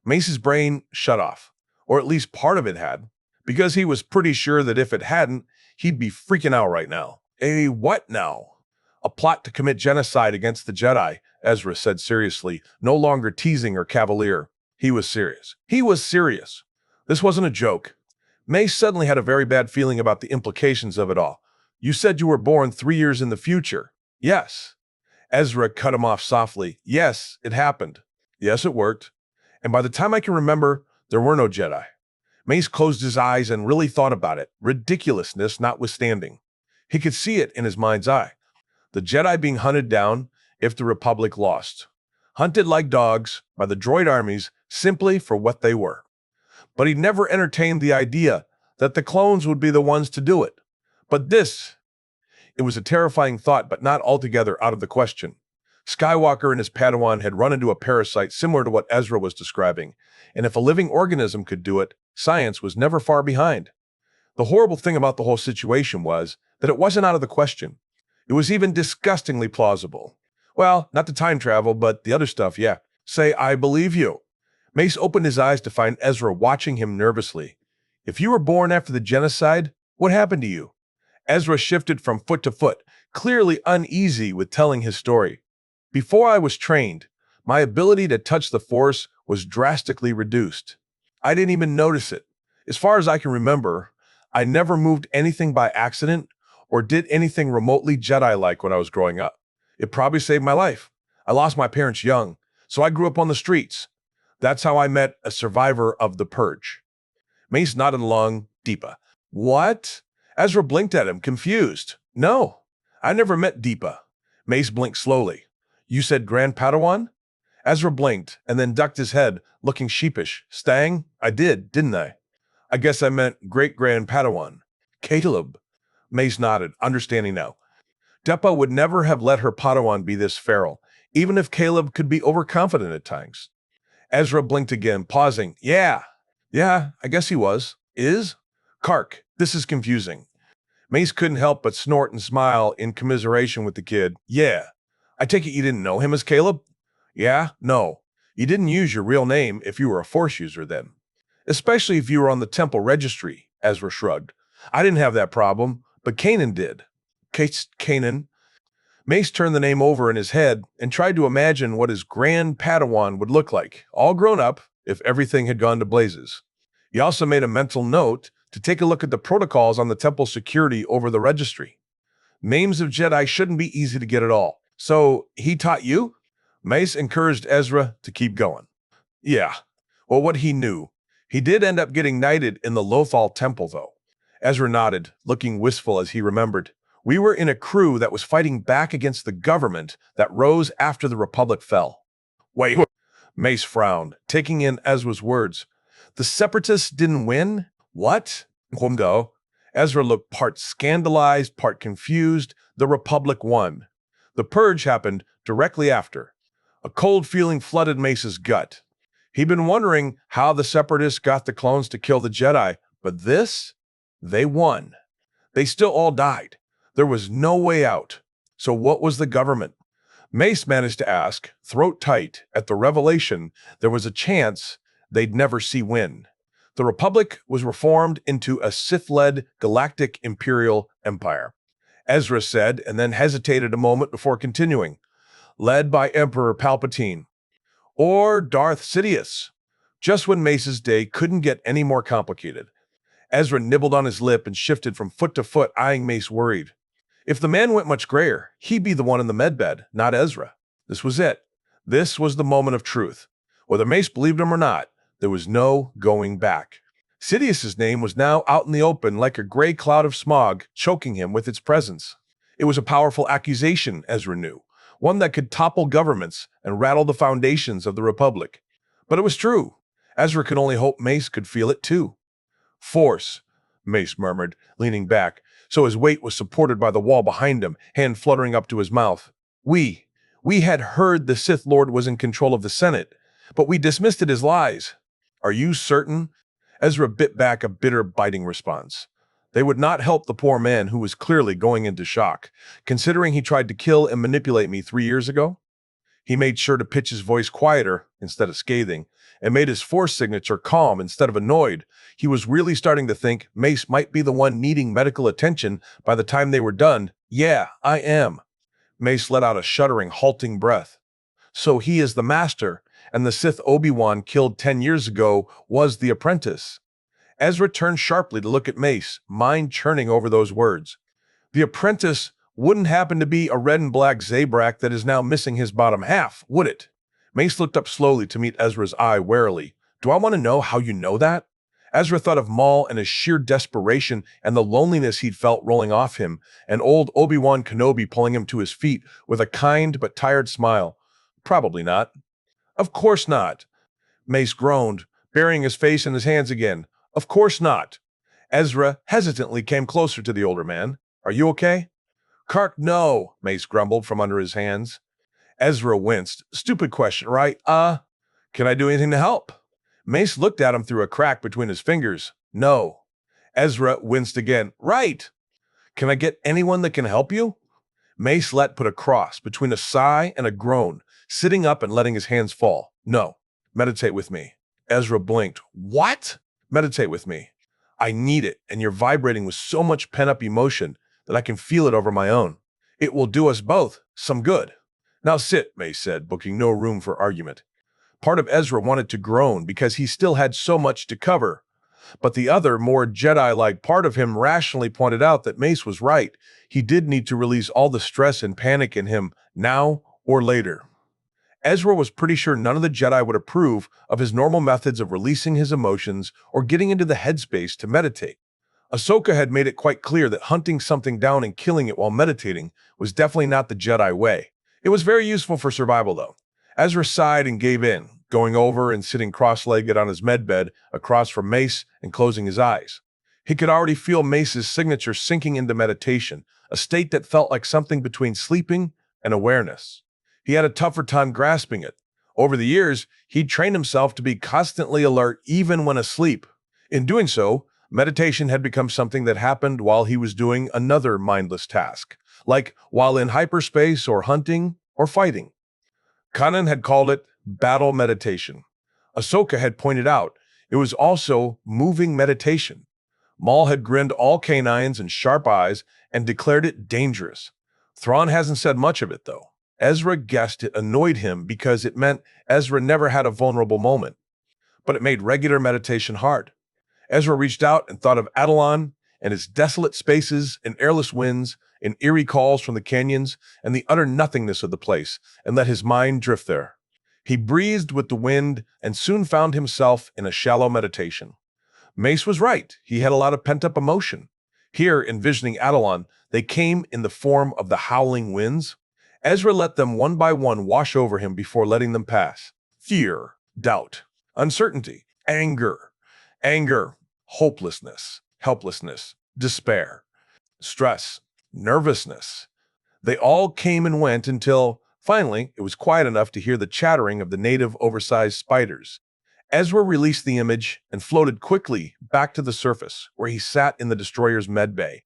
Mace's brain shut off, or at least part of it had, because he was pretty sure that if it hadn't, he'd be freaking out right now. A what now? A plot to commit genocide against the Jedi, Ezra said seriously, no longer teasing or cavalier. He was serious. He was serious. This wasn't a joke. Mace suddenly had a very bad feeling about the implications of it all. You said you were born 3 years in the future. Yes. Ezra cut him off softly. Yes, it happened. Yes, it worked. And by the time I can remember, there were no Jedi. Mace closed his eyes and really thought about it, ridiculousness notwithstanding. He could see it in his mind's eye. The Jedi being hunted down if the Republic lost. Hunted like dogs by the droid armies simply for what they were. But he never entertained the idea that the clones would be the ones to do it. But this, it was a terrifying thought, but not altogether out of the question. Skywalker and his Padawan had run into a parasite similar to what Ezra was describing, and if a living organism could do it, science was never far behind. The horrible thing about the whole situation was that it wasn't out of the question. It was even disgustingly plausible. Well, not the time travel, but the other stuff, yeah. Say, I believe you. Mace opened his eyes to find Ezra watching him nervously. If you were born after the genocide, what happened to you? Ezra shifted from foot to foot, clearly uneasy with telling his story. Before I was trained, my ability to touch the Force was drastically reduced. I didn't even notice it. As far as I can remember, I never moved anything by accident or did anything remotely Jedi-like when I was growing up. It probably saved my life. I lost my parents young, so I grew up on the streets. That's how I met a survivor of the Purge. Mace nodded along, Deepa. What? Ezra blinked at him, confused. No, I never met Deepa. Mace blinked slowly. You said Grand Padawan? Ezra blinked and then ducked his head, looking sheepish. Stang? I did, didn't I? I guess I meant Great-Grand Padawan. Caleb. Mace nodded, understanding now. Deepa would never have let her Padawan be this feral, even if Caleb could be overconfident at times. Ezra blinked again, pausing. Yeah, I guess he was. Is? Kark, this is confusing. Mace couldn't help but snort and smile in commiseration with the kid. Yeah. I take it you didn't know him as Caleb? Yeah? No. You didn't use your real name if you were a Force user then. Especially if you were on the Temple Registry, Ezra shrugged. I didn't have that problem, but Kanan did. Kanan? Mace turned the name over in his head and tried to imagine what his Grand Padawan would look like, all grown up, if everything had gone to blazes. He also made a mental note to take a look at the protocols on the Temple security over the registry. Names of Jedi shouldn't be easy to get at all. So, he taught you? Mace encouraged Ezra to keep going. Yeah, well, what he knew. He did end up getting knighted in the Lothal Temple, though. Ezra nodded, looking wistful as he remembered. We were in a crew that was fighting back against the government that rose after the Republic fell. Wait, Mace frowned, taking in Ezra's words. The Separatists didn't win? What? Go. Ezra looked part scandalized, part confused. The Republic won. The Purge happened directly after. A cold feeling flooded Mace's gut. He'd been wondering how the Separatists got the clones to kill the Jedi, but this? They won. They still all died. There was no way out. So what was the government? Mace managed to ask, throat tight, at the revelation there was a chance they'd never see win. The Republic was reformed into a Sith-led galactic imperial empire. Ezra said, and then hesitated a moment before continuing. Led by Emperor Palpatine. Or Darth Sidious. Just when Mace's day couldn't get any more complicated. Ezra nibbled on his lip and shifted from foot to foot, eyeing Mace worried. If the man went much grayer, he'd be the one in the medbed, not Ezra. This was it. This was the moment of truth. Whether Mace believed him or not, there was no going back. Sidious's name was now out in the open like a gray cloud of smog, choking him with its presence. It was a powerful accusation, Ezra knew, one that could topple governments and rattle the foundations of the Republic. But it was true. Ezra could only hope Mace could feel it too. Force, Mace murmured, leaning back, so his weight was supported by the wall behind him, hand fluttering up to his mouth. We had heard the Sith Lord was in control of the Senate, but we dismissed it as lies. Are you certain? Ezra bit back a bitter, biting response. They would not help the poor man who was clearly going into shock, considering he tried to kill and manipulate me 3 years ago. He made sure to pitch his voice quieter instead of scathing. and made his force signature calm instead of annoyed. He was really starting to think Mace might be the one needing medical attention by the time they were done. "Yeah, I am." Mace let out a shuddering, halting breath. "So he is the master, and the Sith Obi-Wan killed 10 years ago was the apprentice." Ezra turned sharply to look at Mace, mind churning over those words. The apprentice wouldn't happen to be a red and black Zabrak that is now missing his bottom half, would it? Mace looked up slowly to meet Ezra's eye warily. "Do I want to know how you know that?" Ezra thought of Maul and his sheer desperation and the loneliness he'd felt rolling off him, and old Obi-Wan Kenobi pulling him to his feet with a kind but tired smile. "Probably not." "Of course not." Mace groaned, burying his face in his hands again. "Of course not." Ezra hesitantly came closer to the older man. "Are you okay?" "Kark, no," Mace grumbled from under his hands. Ezra winced. "Stupid question, right? Can I do anything to help?" Mace looked at him through a crack between his fingers. "No." Ezra winced again. "Right. Can I get anyone that can help you?" Mace put a cross between a sigh and a groan, sitting up and letting his hands fall. "No. Meditate with me." Ezra blinked. "What?" "Meditate with me. I need it, and you're vibrating with so much pent-up emotion that I can feel it over my own. It will do us both some good." "Now sit," Mace said, booking no room for argument. Part of Ezra wanted to groan because he still had so much to cover, but the other, more Jedi-like part of him rationally pointed out that Mace was right. He did need to release all the stress and panic in him, now or later. Ezra was pretty sure none of the Jedi would approve of his normal methods of releasing his emotions or getting into the headspace to meditate. Ahsoka had made it quite clear that hunting something down and killing it while meditating was definitely not the Jedi way. It was very useful for survival, though. Ezra sighed and gave in, going over and sitting cross-legged on his medbed across from Mace and closing his eyes. He could already feel Mace's signature sinking into meditation, a state that felt like something between sleeping and awareness. He had a tougher time grasping it. Over the years, he'd trained himself to be constantly alert even when asleep. In doing so, meditation had become something that happened while he was doing another mindless task, like while in hyperspace or hunting or fighting. Kanan had called it battle meditation. Ahsoka had pointed out it was also moving meditation. Maul had grinned all canines and sharp eyes and declared it dangerous. Thrawn hasn't said much of it, though. Ezra guessed it annoyed him because it meant Ezra never had a vulnerable moment. But it made regular meditation hard. Ezra reached out and thought of Atollon and its desolate spaces and airless winds and eerie calls from the canyons and the utter nothingness of the place, and let his mind drift there. He breathed with the wind and soon found himself in a shallow meditation. Mace was right. He had a lot of pent-up emotion. Here, envisioning Atollon, they came in the form of the howling winds. Ezra let them one by one wash over him before letting them pass. Fear, doubt, uncertainty, anger, hopelessness, helplessness, despair, stress, nervousness. They all came and went until, finally, it was quiet enough to hear the chattering of the native oversized spiders. Ezra released the image and floated quickly back to the surface, where he sat in the destroyer's medbay.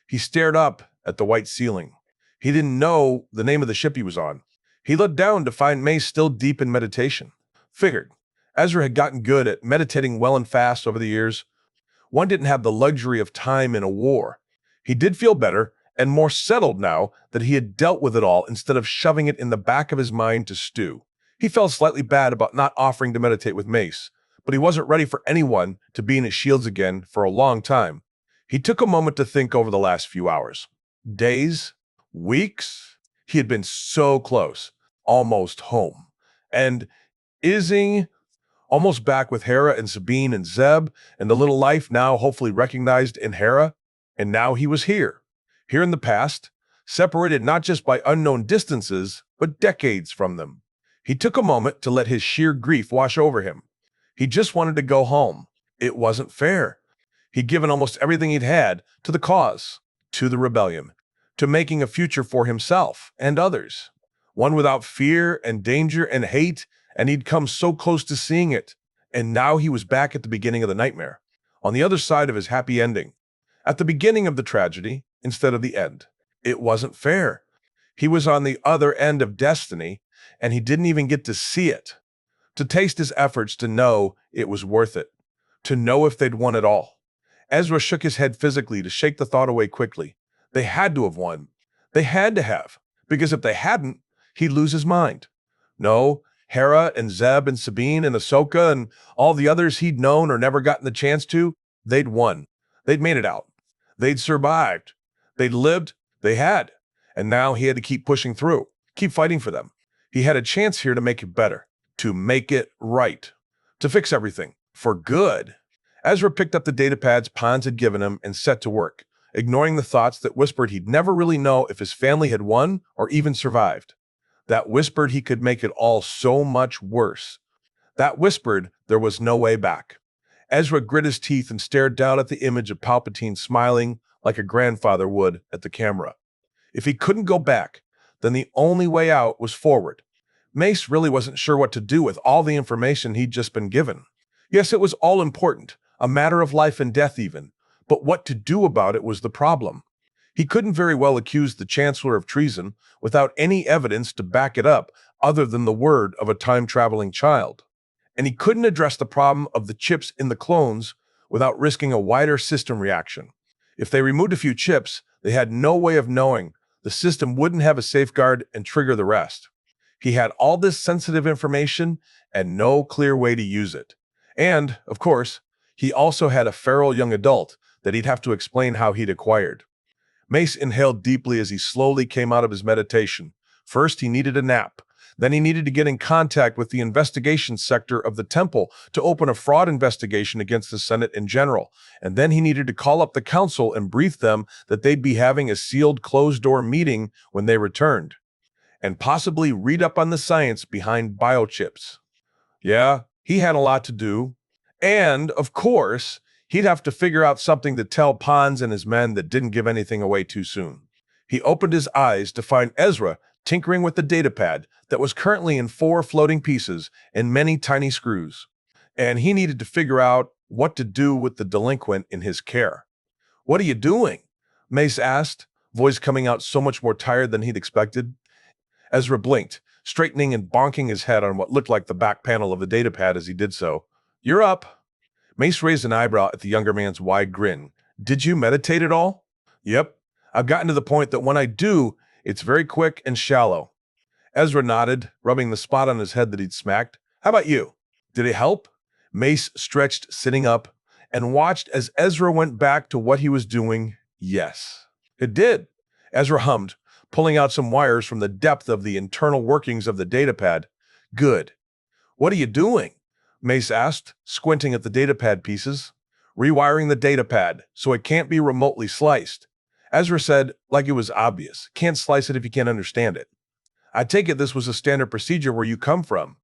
He stared up at the white ceiling. He didn't know the name of the ship he was on. He looked down to find Mace still deep in meditation. Figured. Ezra had gotten good at meditating well and fast over the years. One didn't have the luxury of time in a war. He did feel better and more settled now that he had dealt with it all instead of shoving it in the back of his mind to stew. He felt slightly bad about not offering to meditate with Mace, but he wasn't ready for anyone to be in his shields again for a long time. He took a moment to think over the last few hours. Days? Weeks? He had been so close, almost home. And Izzy, almost back with Hera and Sabine and Zeb, and the little life now hopefully recognized in Hera. And now he was here in the past, separated not just by unknown distances, but decades from them. He took a moment to let his sheer grief wash over him. He just wanted to go home. It wasn't fair. He'd given almost everything he'd had to the cause, to the rebellion, to making a future for himself and others. One without fear and danger and hate, and he'd come so close to seeing it. And now he was back at the beginning of the nightmare, on the other side of his happy ending. At the beginning of the tragedy, instead of the end. It wasn't fair. He was on the other end of destiny, and he didn't even get to see it. to taste his efforts, to know it was worth it, to know if they'd won at all. Ezra shook his head physically to shake the thought away quickly. They had to have won. They had to have, because if they hadn't, he'd lose his mind. No, Hera and Zeb and Sabine and Ahsoka and all the others he'd known or never gotten the chance to, they'd won. They'd made it out. They'd survived. They'd lived. They had. And now he had to keep pushing through, keep fighting for them. He had a chance here to make it better, to make it right, to fix everything, for good. Ezra picked up the data pads Pons had given him and set to work, ignoring the thoughts that whispered he'd never really know if his family had won or even survived. That whispered he could make it all so much worse. That whispered there was no way back. Ezra grit his teeth and stared down at the image of Palpatine smiling like a grandfather would at the camera. If he couldn't go back, then the only way out was forward. Mace really wasn't sure what to do with all the information he'd just been given. Yes, it was all important, a matter of life and death even, but what to do about it was the problem. He couldn't very well accuse the Chancellor of treason without any evidence to back it up other than the word of a time-traveling child. And he couldn't address the problem of the chips in the clones without risking a wider system reaction. If they removed a few chips, they had no way of knowing. The system wouldn't have a safeguard and trigger the rest. He had all this sensitive information and no clear way to use it. And, of course, he also had a feral young adult that he'd have to explain how he'd acquired. Mace inhaled deeply as he slowly came out of his meditation. First, he needed a nap. Then he needed to get in contact with the investigation sector of the temple to open a fraud investigation against the Senate in general. And then he needed to call up the council and brief them that they'd be having a sealed closed-door meeting when they returned. And possibly read up on the science behind biochips. Yeah, he had a lot to do. And, of course, he'd have to figure out something to tell Pons and his men that didn't give anything away too soon. He opened his eyes to find Ezra tinkering with the datapad that was currently in 4 floating pieces and many tiny screws. And he needed to figure out what to do with the delinquent in his care. "What are you doing?" Mace asked, voice coming out so much more tired than he'd expected. Ezra blinked, straightening and bonking his head on what looked like the back panel of the datapad as he did so. "You're up." Mace raised an eyebrow at the younger man's wide grin. "Did you meditate at all?" "Yep. I've gotten to the point that when I do, it's very quick and shallow." Ezra nodded, rubbing the spot on his head that he'd smacked. "How about you? Did it help?" Mace stretched, sitting up, and watched as Ezra went back to what he was doing. "Yes, it did." Ezra hummed, pulling out some wires from the depth of the internal workings of the datapad. "Good. What are you doing?" Mace asked, squinting at the datapad pieces. "Rewiring the datapad, so it can't be remotely sliced." Ezra said, like it was obvious, "Can't slice it if you can't understand it." "I take it this was a standard procedure where you come from?"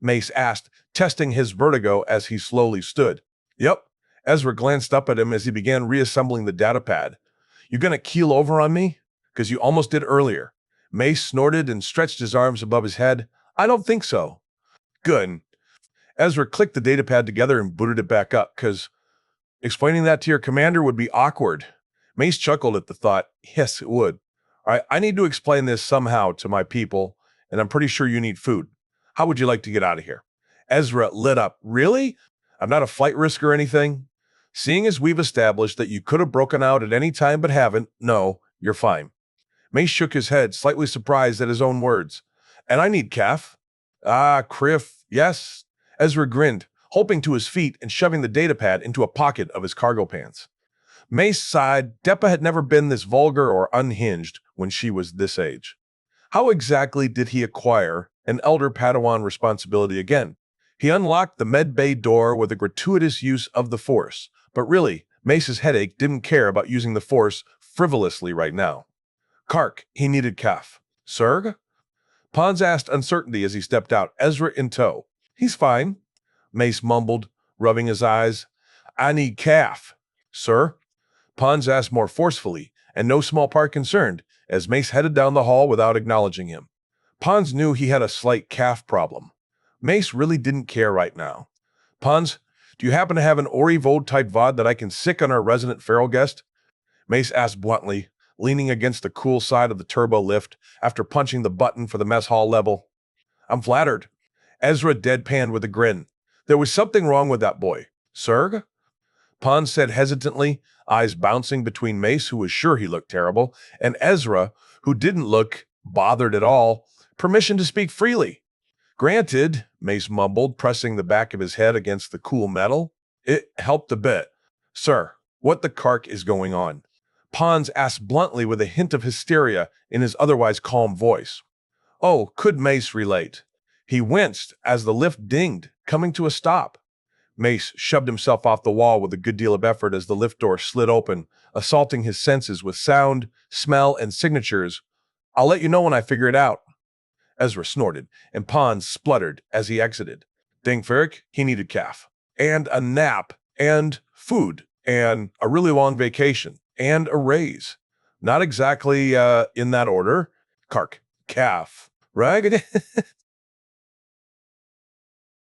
Mace asked, testing his vertigo as he slowly stood. "Yep." Ezra glanced up at him as he began reassembling the datapad. "You gonna keel over on me? 'Cause you almost did earlier." Mace snorted and stretched his arms above his head. "I don't think so." "Good." Ezra clicked the datapad together and booted it back up, "'cause explaining that to your commander would be awkward." Mace chuckled at the thought. "Yes, it would. All right, I need to explain this somehow to my people, and I'm pretty sure you need food. How would you like to get out of here?" Ezra lit up. "Really? I'm not a flight risk or anything?" "Seeing as we've established that you could have broken out at any time but haven't, no, you're fine." Mace shook his head, slightly surprised at his own words. "And I need calf." "Ah, Criff, yes." Ezra grinned, hopping to his feet and shoving the datapad into a pocket of his cargo pants. Mace sighed. Deppa had never been this vulgar or unhinged when she was this age. How exactly did he acquire an elder Padawan responsibility again? He unlocked the med bay door with a gratuitous use of the Force, but really, Mace's headache didn't care about using the Force frivolously right now. Kark, he needed calf. "Sir?" Pons asked uncertainty as he stepped out, Ezra in tow. "He's fine," Mace mumbled, rubbing his eyes. "I need calf." "Sir?" Pons asked more forcefully, and no small part concerned, as Mace headed down the hall without acknowledging him. Pons knew he had a slight calf problem. Mace really didn't care right now. "Pons, do you happen to have an Ori Vold-type VOD that I can sick on our resident feral guest?" Mace asked bluntly, leaning against the cool side of the turbo lift after punching the button for the mess hall level. "I'm flattered." Ezra deadpanned with a grin. There was something wrong with that boy. Sir? Pon said hesitantly, eyes bouncing between Mace, who was sure he looked terrible, and Ezra, who didn't look bothered at all. Permission to speak freely. Granted, Mace mumbled, pressing the back of his head against the cool metal. It helped a bit. Sir, what the cark is going on? Pons asked bluntly with a hint of hysteria in his otherwise calm voice. Oh, could Mace relate? He winced as the lift dinged, coming to a stop. Mace shoved himself off the wall with a good deal of effort as the lift door slid open, assaulting his senses with sound, smell, and signatures. I'll let you know when I figure it out. Ezra snorted, and Pons spluttered as he exited. Dingferrick, he needed calf, and a nap, and food, and a really long vacation, and a raise. Not exactly in that order. Cark, calf, rag.